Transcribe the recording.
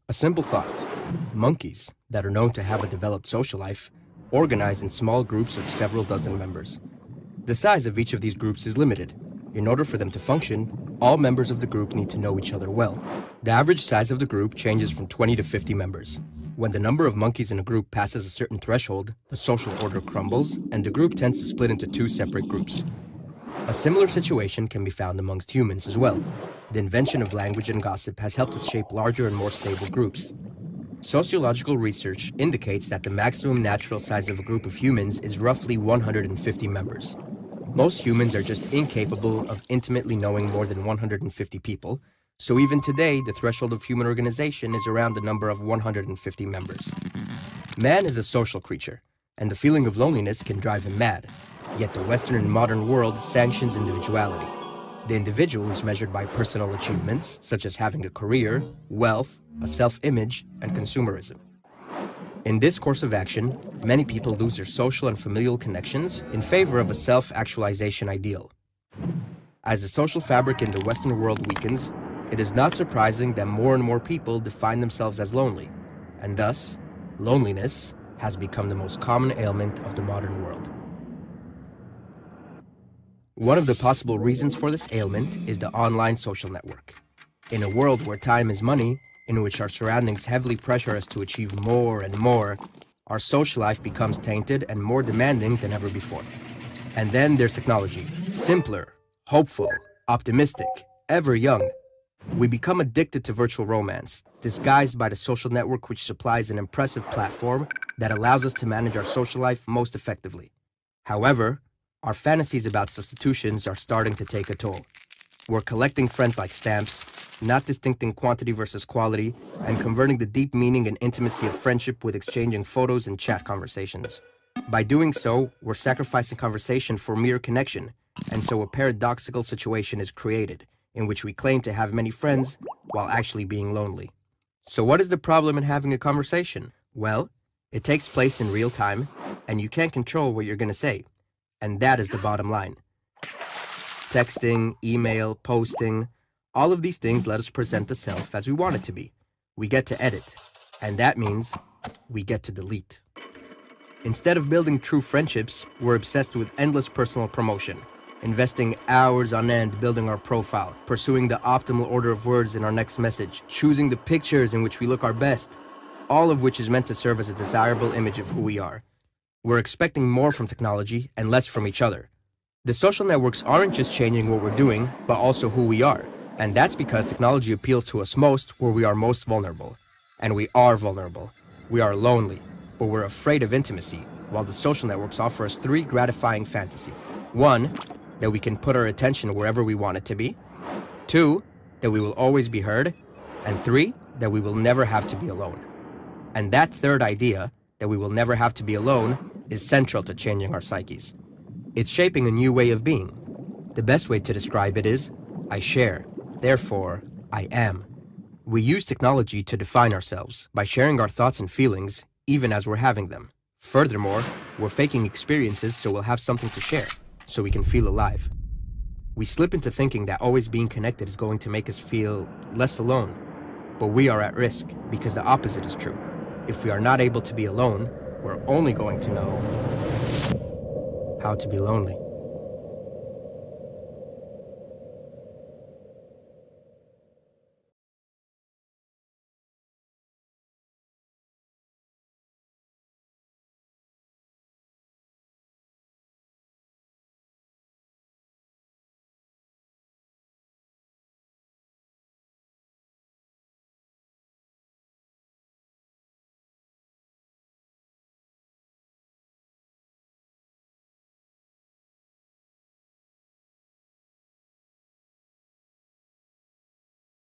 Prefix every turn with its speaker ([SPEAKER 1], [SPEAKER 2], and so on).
[SPEAKER 1] A simple thought. Monkeys, that are known to have a developed social life, organize in small groups of several dozen members. The size of each of these groups is limited. In order for them to function, all members of the group need to know each other well. The average size of the group changes from 20 to 50 members. When the number of monkeys in a group passes a certain threshold, the social order crumbles, and the group tends to split into two separate groups. A similar situation can be found amongst humans as well. The invention of language and gossip has helped us shape larger and more stable groups. Sociological research indicates that the maximum natural size of a group of humans is roughly 150 members. Most humans are just incapable of intimately knowing more than 150 people, so even today the threshold of human organization is around the number of 150 members. Man is a social creature, and the feeling of loneliness can drive him mad. Yet the Western and modern world sanctions individuality. The individual is measured by personal achievements, such as having a career, wealth, a self-image, and consumerism. In this course of action, many people lose their social and familial connections in favor of a self-actualization ideal. As the social fabric in the Western world weakens, it is not surprising that more and more people define themselves as lonely, and thus, loneliness has become the most common ailment of the modern world. One of the possible reasons for this ailment is the online social network. In a world where time is money, in which our surroundings heavily pressure us to achieve more and more, our social life becomes tainted and more demanding than ever before. And then there's technology. Simpler, hopeful, optimistic, ever young. We become addicted to virtual romance, disguised by the social network which supplies an impressive platform that allows us to manage our social life most effectively. However, our fantasies about substitutions are starting to take a toll. We're collecting friends like stamps, not distincting quantity versus quality, and converting the deep meaning and intimacy of friendship with exchanging photos and chat conversations. By doing so, we're sacrificing conversation for mere connection, and so a paradoxical situation is created, in which we claim to have many friends while actually being lonely. So what is the problem in having a conversation? Well, it takes place in real time, and you can't control what you're going to say. And that is the bottom line. Texting, email, posting, all of these things let us present the self as we want it to be. We get to edit, and that means we get to delete. Instead of building true friendships, we're obsessed with endless personal promotion, investing hours on end building our profile, pursuing the optimal order of words in our next message, choosing the pictures in which we look our best, all of which is meant to serve as a desirable image of who we are. We're expecting more from technology and less from each other. The social networks aren't just changing what we're doing, but also who we are. And that's because technology appeals to us most where we are most vulnerable. And we are vulnerable. We are lonely, but we're afraid of intimacy, while the social networks offer us three gratifying fantasies. One, that we can put our attention wherever we want it to be. Two, that we will always be heard. And three, that we will never have to be alone. And that third idea, that we will never have to be alone, is central to changing our psyches. It's shaping a new way of being. The best way to describe it is, I share, therefore, I am. We use technology to define ourselves by sharing our thoughts and feelings, even as we're having them. Furthermore, we're faking experiences so we'll have something to share, so we can feel alive. We slip into thinking that always being connected is going to make us feel less alone, but we are at risk because the opposite is true. If we are not able to be alone, we're only going to know how to be lonely.